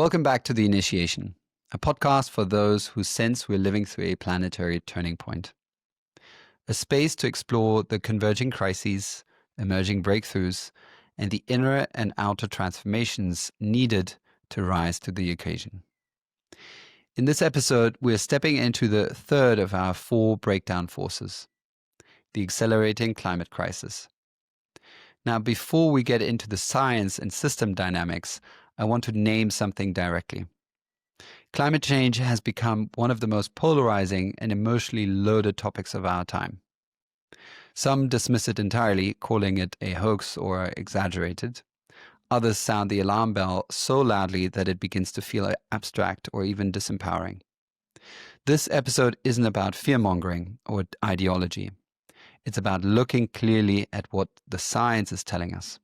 Welcome back to The Initiation, a podcast for those who sense we're living through a planetary turning point. A space to explore the converging crises, emerging breakthroughs, and the inner and outer transformations needed to rise to the occasion. In this episode, we're stepping into the third of our four breakdown forces, the accelerating climate crisis. Now, before we get into the science and system dynamics, I want to name something directly. Climate change has become one of the most polarizing and emotionally loaded topics of our time. Some dismiss it entirely, calling it a hoax or exaggerated. Others sound the alarm bell so loudly that it begins to feel abstract or even disempowering. This episode isn't about fear-mongering or ideology. It's about looking clearly at what the science is telling us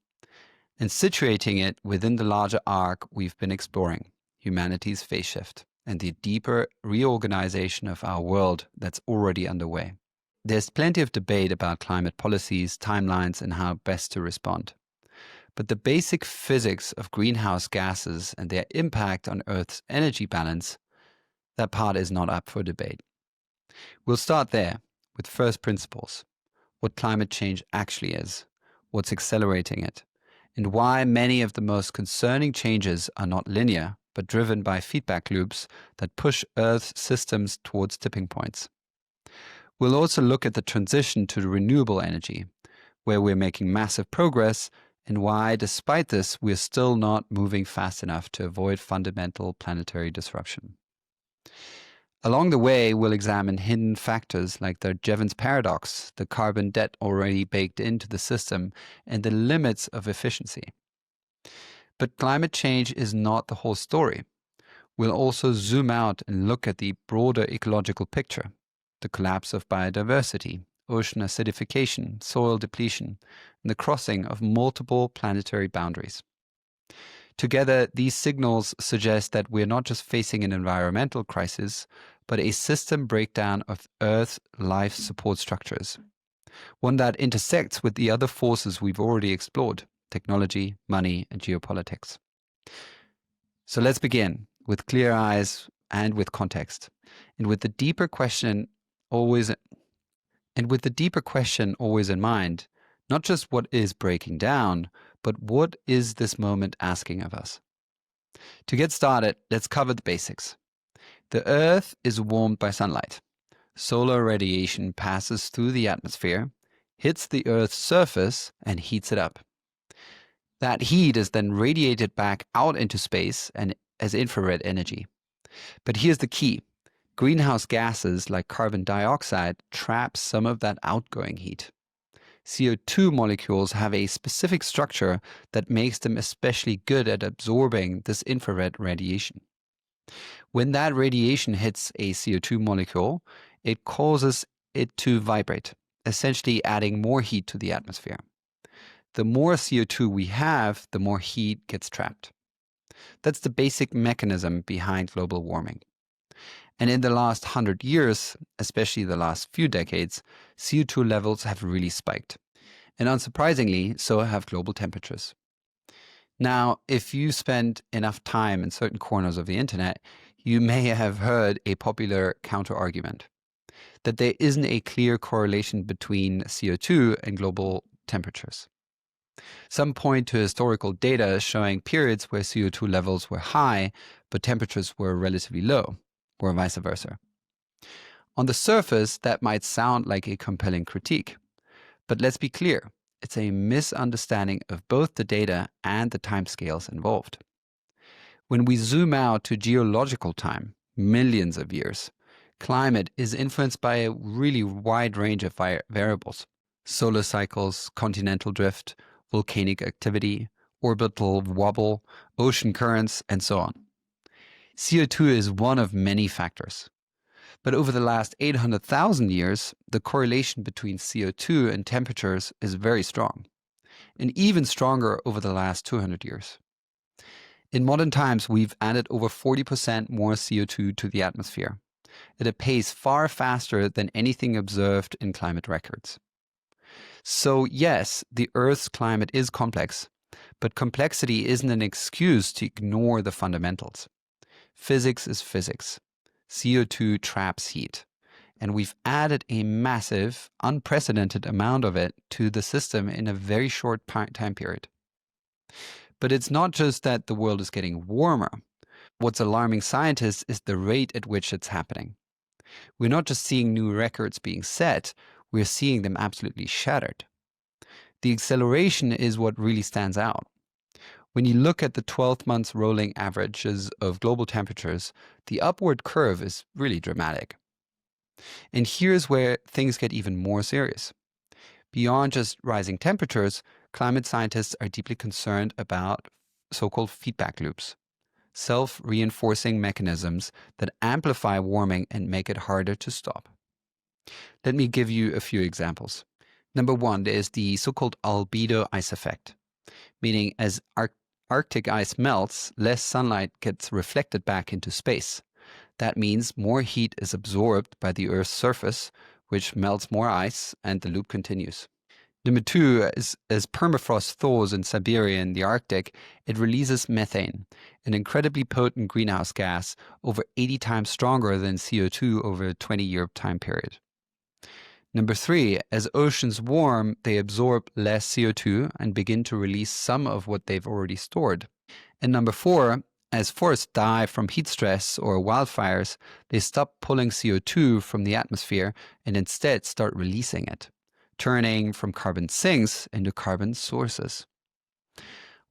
and situating it within the larger arc we've been exploring, humanity's phase shift, and the deeper reorganization of our world that's already underway. There's plenty of debate about climate policies, timelines, and how best to respond. But the basic physics of greenhouse gases and their impact on Earth's energy balance, that part is not up for debate. We'll start there with first principles, what climate change actually is, what's accelerating it, and why many of the most concerning changes are not linear, but driven by feedback loops that push Earth's systems towards tipping points. We'll also look at the transition to renewable energy, where we're making massive progress, and why, despite this, we're still not moving fast enough to avoid fundamental planetary disruption. Along the way, we'll examine hidden factors like the Jevons Paradox, the carbon debt already baked into the system, and the limits of efficiency. But climate change is not the whole story. We'll also zoom out and look at the broader ecological picture, the collapse of biodiversity, ocean acidification, soil depletion, and the crossing of multiple planetary boundaries. Together, these signals suggest that we're not just facing an environmental crisis, but a system breakdown of Earth's life support structures, one that intersects with the other forces we've already explored, technology, money, and geopolitics. So let's begin with clear eyes and with context, and with the deeper question always in mind, not just what is breaking down, but what is this moment asking of us? To get started, let's cover the basics. The Earth is warmed by sunlight. Solar radiation passes through the atmosphere, hits the Earth's surface, and heats it up. That heat is then radiated back out into space and as infrared energy. But here's the key. Greenhouse gases like carbon dioxide trap some of that outgoing heat. CO2 molecules have a specific structure that makes them especially good at absorbing this infrared radiation. When that radiation hits a CO2 molecule, it causes it to vibrate, essentially adding more heat to the atmosphere. The more CO2 we have, the more heat gets trapped. That's the basic mechanism behind global warming. And in the last 100 years, especially the last few decades, CO2 levels have really spiked. And unsurprisingly, so have global temperatures. Now, if you spend enough time in certain corners of the internet, you may have heard a popular counter-argument that there isn't a clear correlation between CO2 and global temperatures. Some point to historical data showing periods where CO2 levels were high, but temperatures were relatively low, or vice versa. On the surface, that might sound like a compelling critique. But let's be clear, it's a misunderstanding of both the data and the timescales involved. When we zoom out to geological time, millions of years, climate is influenced by a really wide range of variables. Solar cycles, continental drift, volcanic activity, orbital wobble, ocean currents, and so on. CO2 is one of many factors. But over the last 800,000 years, the correlation between CO2 and temperatures is very strong, and even stronger over the last 200 years. In modern times, we've added over 40% more CO2 to the atmosphere at a pace far faster than anything observed in climate records. So yes, the Earth's climate is complex, But complexity isn't an excuse to ignore the fundamentals. Physics is physics. CO2 traps heat. And we've added a massive, unprecedented amount of it to the system in a very short time period. But it's not just that the world is getting warmer. What's alarming scientists is the rate at which it's happening. We're not just seeing new records being set, we're seeing them absolutely shattered. The acceleration is what really stands out. When you look at the 12 months rolling averages of global temperatures, the upward curve is really dramatic. And here's where things get even more serious. Beyond just rising temperatures, climate scientists are deeply concerned about so-called feedback loops, self-reinforcing mechanisms that amplify warming and make it harder to stop. Let me give you a few examples. Number one, there is the so-called albedo ice effect, meaning as Arctic ice melts, less sunlight gets reflected back into space. That means more heat is absorbed by the Earth's surface, which melts more ice, and the loop continues. Number two, as permafrost thaws in Siberia and the Arctic, it releases methane, an incredibly potent greenhouse gas, over 80 times stronger than CO2 over a 20-year time period. Number three, as oceans warm, they absorb less CO2 and begin to release some of what they've already stored. And number four, as forests die from heat stress or wildfires, they stop pulling CO2 from the atmosphere and instead start releasing it, turning from carbon sinks into carbon sources.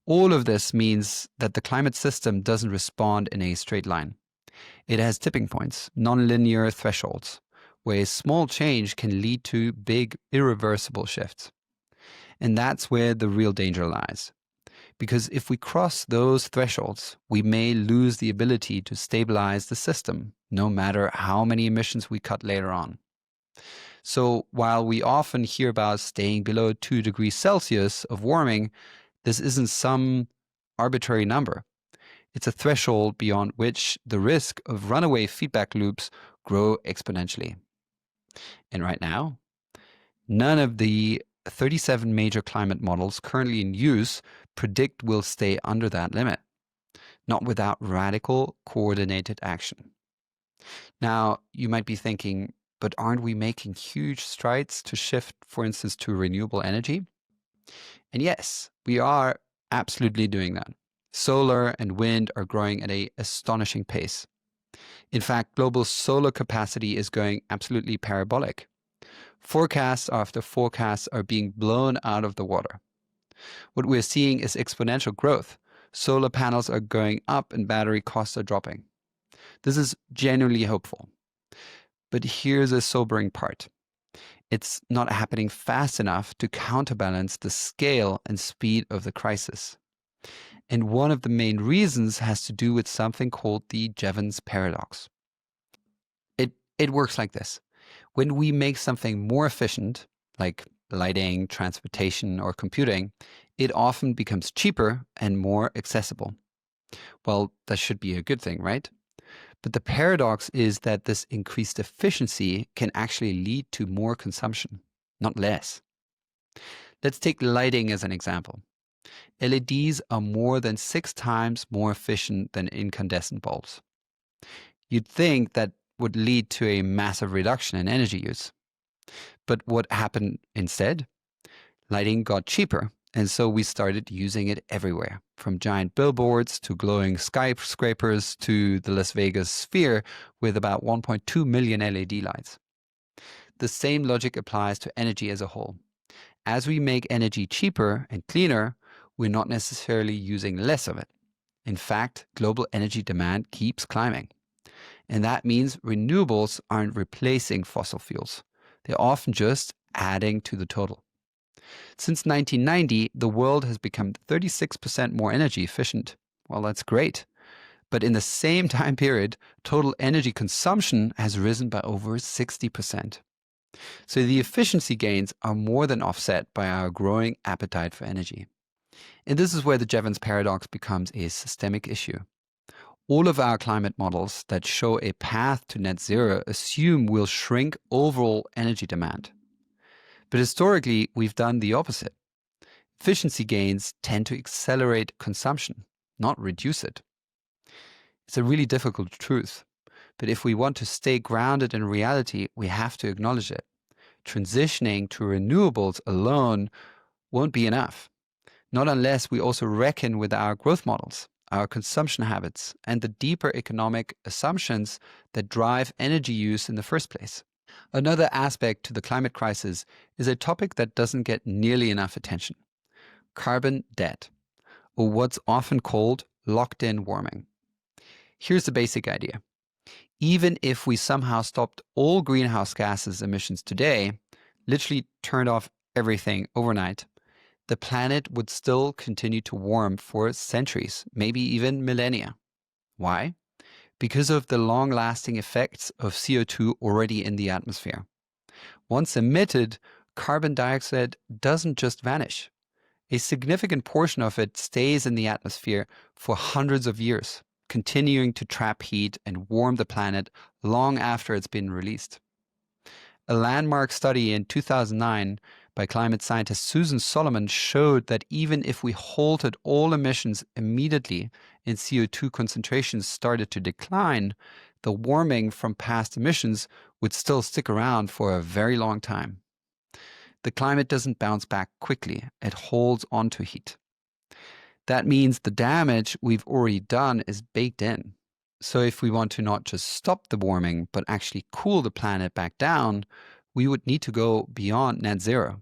All of this means that the climate system doesn't respond in a straight line. It has tipping points, nonlinear thresholds, where a small change can lead to big, irreversible shifts. And that's where the real danger lies. Because if we cross those thresholds, we may lose the ability to stabilize the system, no matter how many emissions we cut later on. So while we often hear about staying below 2 degrees Celsius of warming, this isn't some arbitrary number. It's a threshold beyond which the risk of runaway feedback loops grow exponentially. And right now, none of the 37 major climate models currently in use predict we'll stay under that limit, not without radical, coordinated action. Now, you might be thinking, but aren't we making huge strides to shift, for instance, to renewable energy? And yes, we are absolutely doing that. Solar and wind are growing at an astonishing pace. In fact, global solar capacity is going absolutely parabolic. Forecasts after forecasts are being blown out of the water. What we're seeing is exponential growth. Solar panels are going up and battery costs are dropping. This is genuinely hopeful. But here's a sobering part. It's not happening fast enough to counterbalance the scale and speed of the crisis. And one of the main reasons has to do with something called the Jevons Paradox. It works like this. When we make something more efficient, like lighting, transportation, or computing, it often becomes cheaper and more accessible. Well, that should be a good thing, right? But the paradox is that this increased efficiency can actually lead to more consumption, not less. Let's take lighting as an example. LEDs are more than 6 times more efficient than incandescent bulbs. You'd think that would lead to a massive reduction in energy use. But what happened instead? Lighting got cheaper, and so we started using it everywhere, from giant billboards to glowing skyscrapers to the Las Vegas Sphere with about 1.2 million LED lights. The same logic applies to energy as a whole. As we make energy cheaper and cleaner, we're not necessarily using less of it. In fact, global energy demand keeps climbing. And that means renewables aren't replacing fossil fuels. They're often just adding to the total. Since 1990, the world has become 36% more energy efficient. Well, that's great. But in the same time period, total energy consumption has risen by over 60%. So the efficiency gains are more than offset by our growing appetite for energy. And this is where the Jevons Paradox becomes a systemic issue. All of our climate models that show a path to net zero assume we'll shrink overall energy demand. But historically, we've done the opposite. Efficiency gains tend to accelerate consumption, not reduce it. It's a really difficult truth, but if we want to stay grounded in reality, we have to acknowledge it. Transitioning to renewables alone won't be enough, not unless we also reckon with our growth models, our consumption habits, and the deeper economic assumptions that drive energy use in the first place. Another aspect to the climate crisis is a topic that doesn't get nearly enough attention: carbon debt, or what's often called locked-in warming. Here's the basic idea. Even if we somehow stopped all greenhouse gases emissions today, literally turned off everything overnight, the planet would still continue to warm for centuries, maybe even millennia. Why? Because of the long-lasting effects of CO2 already in the atmosphere. Once emitted, carbon dioxide doesn't just vanish. A significant portion of it stays in the atmosphere for hundreds of years, continuing to trap heat and warm the planet long after it's been released. A landmark study in 2009 by climate scientist Susan Solomon showed that even if we halted all emissions immediately and CO2 concentrations started to decline, the warming from past emissions would still stick around for a very long time. The climate doesn't bounce back quickly, it holds onto heat. That means the damage we've already done is baked in. So if we want to not just stop the warming, but actually cool the planet back down, we would need to go beyond net zero.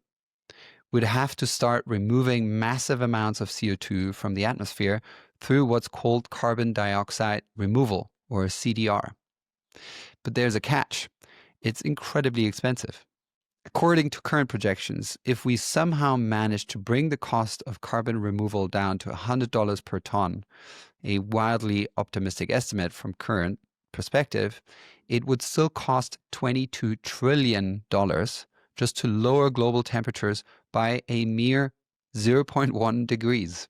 We'd have to start removing massive amounts of CO2 from the atmosphere through what's called carbon dioxide removal, or CDR. But there's a catch. It's incredibly expensive. According to current projections, if we somehow manage to bring the cost of carbon removal down to $100 per ton, a wildly optimistic estimate from current perspective, it would still cost $22 trillion just to lower global temperatures by a mere 0.1 degrees.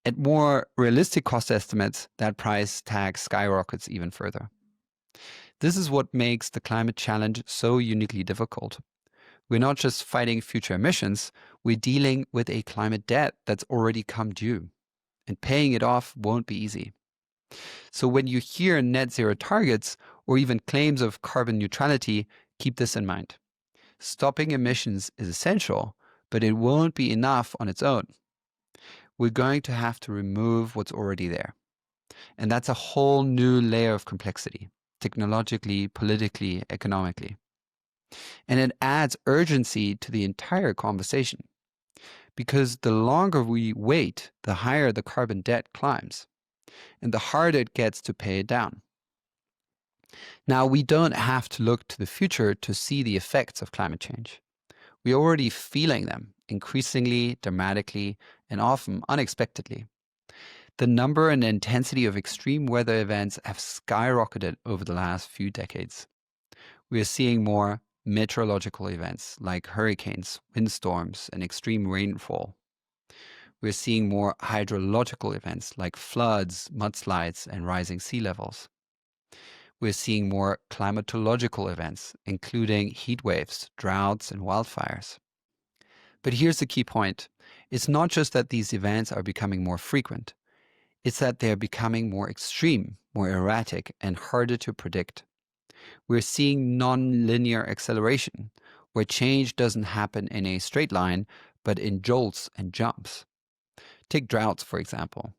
At more realistic cost estimates, that price tag skyrockets even further. This is what makes the climate challenge so uniquely difficult. We're not just fighting future emissions, we're dealing with a climate debt that's already come due. And paying it off won't be easy. So when you hear net zero targets or even claims of carbon neutrality, keep this in mind. Stopping emissions is essential, but it won't be enough on its own. We're going to have to remove what's already there. And that's a whole new layer of complexity, technologically, politically, economically. And it adds urgency to the entire conversation. Because the longer we wait, the higher the carbon debt climbs, and the harder it gets to pay it down. Now, we don't have to look to the future to see the effects of climate change. We're already feeling them increasingly, dramatically, and often unexpectedly. The number and intensity of extreme weather events have skyrocketed over the last few decades. We are seeing more meteorological events like hurricanes, windstorms, and extreme rainfall. We're seeing more hydrological events like floods, mudslides, and rising sea levels. We're seeing more climatological events, including heat waves, droughts, and wildfires. But here's the key point. It's not just that these events are becoming more frequent. It's that they're becoming more extreme, more erratic, and harder to predict. We're seeing non-linear acceleration, where change doesn't happen in a straight line, but in jolts and jumps. Take droughts, for example.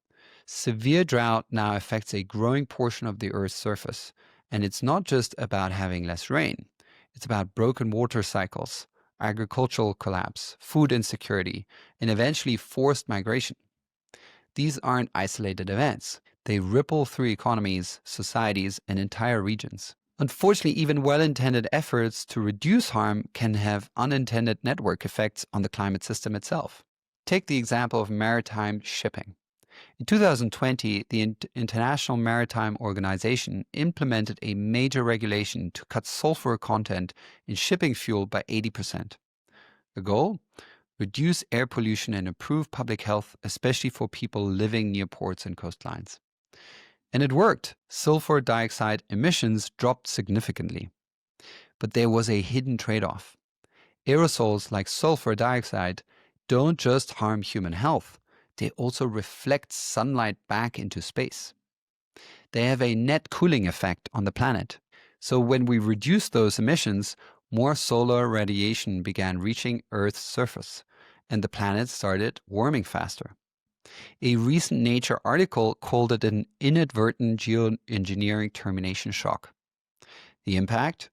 Severe drought now affects a growing portion of the Earth's surface, and it's not just about having less rain. It's about broken water cycles, agricultural collapse, food insecurity, and eventually forced migration. These aren't isolated events. They ripple through economies, societies, and entire regions. Unfortunately, even well-intended efforts to reduce harm can have unintended network effects on the climate system itself. Take the example of maritime shipping. In 2020, the International Maritime Organization implemented a major regulation to cut sulfur content in shipping fuel by 80%. The goal? Reduce air pollution and improve public health, especially for people living near ports and coastlines. And it worked. Sulfur dioxide emissions dropped significantly. But there was a hidden trade-off. Aerosols like sulfur dioxide don't just harm human health, they also reflect sunlight back into space. They have a net cooling effect on the planet. So when we reduce those emissions, more solar radiation began reaching Earth's surface, and the planet started warming faster. A recent Nature article called it an inadvertent geoengineering termination shock. The impact?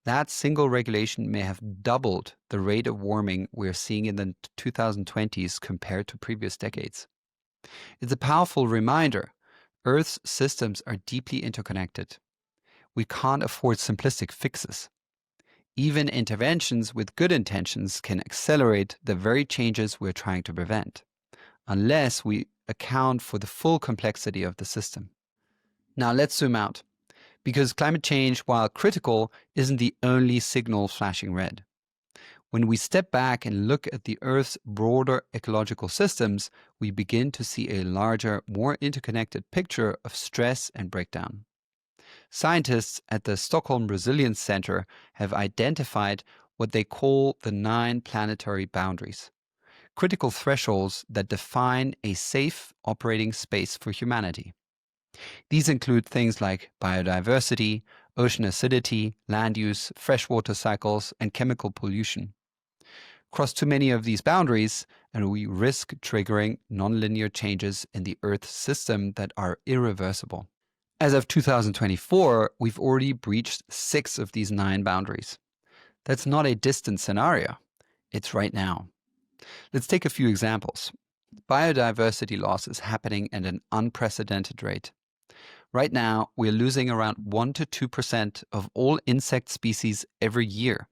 That single regulation may have doubled the rate of warming we're seeing in the 2020s compared to previous decades. It's a powerful reminder. Earth's systems are deeply interconnected. We can't afford simplistic fixes. Even interventions with good intentions can accelerate the very changes we're trying to prevent, unless we account for the full complexity of the system. Now let's zoom out, because climate change, while critical, isn't the only signal flashing red. When we step back and look at the Earth's broader ecological systems, we begin to see a larger, more interconnected picture of stress and breakdown. Scientists at the Stockholm Resilience Center have identified what they call the 9 planetary boundaries, critical thresholds that define a safe operating space for humanity. These include things like biodiversity, ocean acidity, land use, freshwater cycles, and chemical pollution. Cross too many of these boundaries, and we risk triggering nonlinear changes in the Earth system that are irreversible. As of 2024, we've already breached 6 of these 9 boundaries. That's not a distant scenario. It's right now. Let's take a few examples. Biodiversity loss is happening at an unprecedented rate. Right now, we're losing around 1 to 2% of all insect species every year.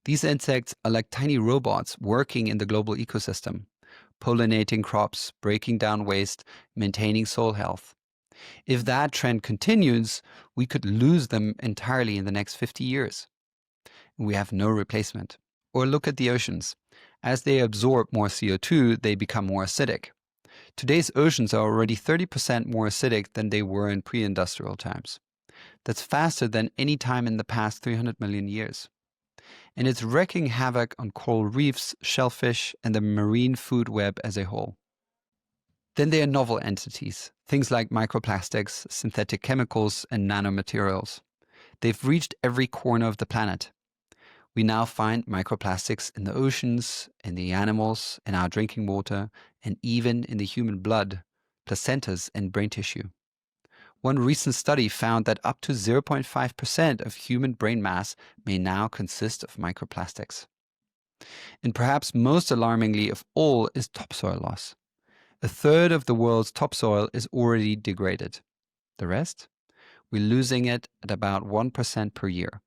These insects are like tiny robots working in the global ecosystem, pollinating crops, breaking down waste, maintaining soil health. If that trend continues, we could lose them entirely in the next 50 years. We have no replacement. Or look at the oceans. As they absorb more CO2, they become more acidic. Today's oceans are already 30% more acidic than they were in pre-industrial times. That's faster than any time in the past 300 million years. And it's wreaking havoc on coral reefs, shellfish, and the marine food web as a whole. Then there are novel entities, things like microplastics, synthetic chemicals, and nanomaterials. They've reached every corner of the planet. We now find microplastics in the oceans, in the animals, in our drinking water, and even in the human blood, placentas, and brain tissue. One recent study found that up to 0.5% of human brain mass may now consist of microplastics. And perhaps most alarmingly of all is topsoil loss. A third of the world's topsoil is already degraded. The rest? We're losing it at about 1% per year.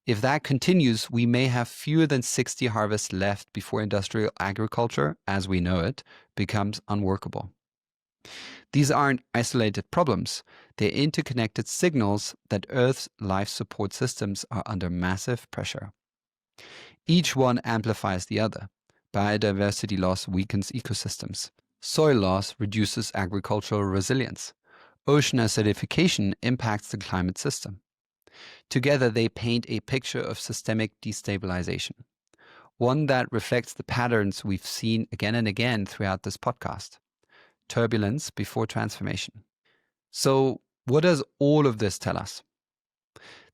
If that continues, we may have fewer than 60 harvests left before industrial agriculture, as we know it, becomes unworkable. These aren't isolated problems. They're interconnected signals that Earth's life support systems are under massive pressure. Each one amplifies the other. Biodiversity loss weakens ecosystems. Soil loss reduces agricultural resilience. Ocean acidification impacts the climate system. Together, they paint a picture of systemic destabilization, one that reflects the patterns we've seen again and again throughout this podcast. Turbulence before transformation. So, what does all of this tell us?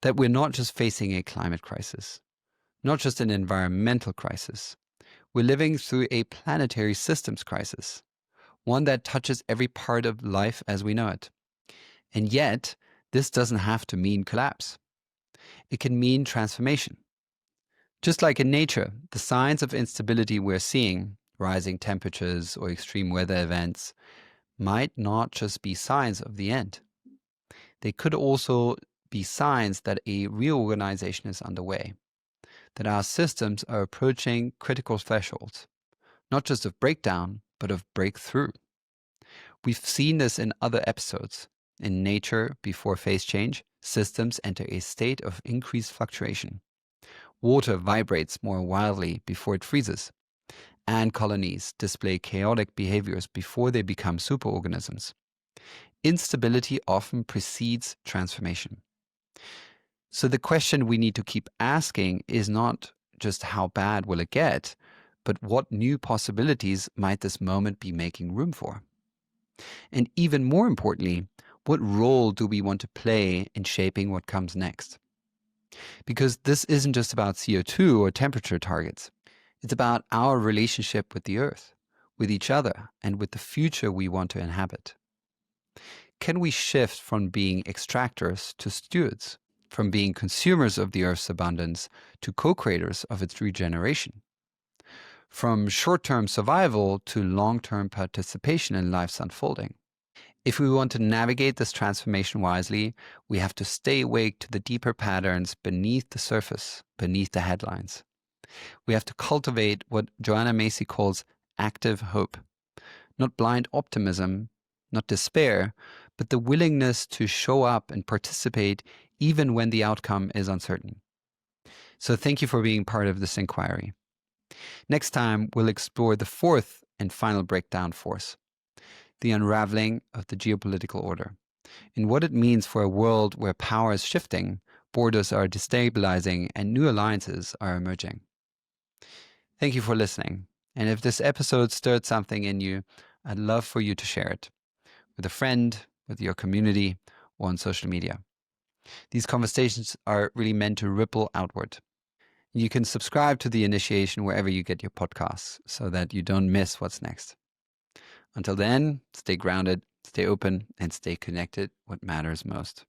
That we're not just facing a climate crisis, not just an environmental crisis. We're living through a planetary systems crisis, one that touches every part of life as we know it. And yet, this doesn't have to mean collapse. It can mean transformation. Just like in nature, the signs of instability we're seeing, rising temperatures or extreme weather events, might not just be signs of the end. They could also be signs that a reorganization is underway, that our systems are approaching critical thresholds, not just of breakdown, but of breakthrough. We've seen this in other episodes. In nature, before phase change, systems enter a state of increased fluctuation. Water vibrates more wildly before it freezes. Ant colonies display chaotic behaviors before they become superorganisms. Instability often precedes transformation. So the question we need to keep asking is not just how bad will it get, but what new possibilities might this moment be making room for? And even more importantly, what role do we want to play in shaping what comes next? Because this isn't just about CO2 or temperature targets. It's about our relationship with the Earth, with each other, and with the future we want to inhabit. Can we shift from being extractors to stewards, from being consumers of the Earth's abundance to co-creators of its regeneration? From short-term survival to long-term participation in life's unfolding? If we want to navigate this transformation wisely, we have to stay awake to the deeper patterns beneath the surface, beneath the headlines. We have to cultivate what Joanna Macy calls active hope. Not blind optimism, not despair, but the willingness to show up and participate even when the outcome is uncertain. So thank you for being part of this inquiry. Next time, we'll explore the fourth and final breakdown force, the unraveling of the geopolitical order, and what it means for a world where power is shifting, borders are destabilizing, and new alliances are emerging. Thank you for listening. And if this episode stirred something in you, I'd love for you to share it with a friend, with your community, or on social media. These conversations are really meant to ripple outward. You can subscribe to The Initiation wherever you get your podcasts so that you don't miss what's next. Until then, stay grounded, stay open, and stay connected, what matters most.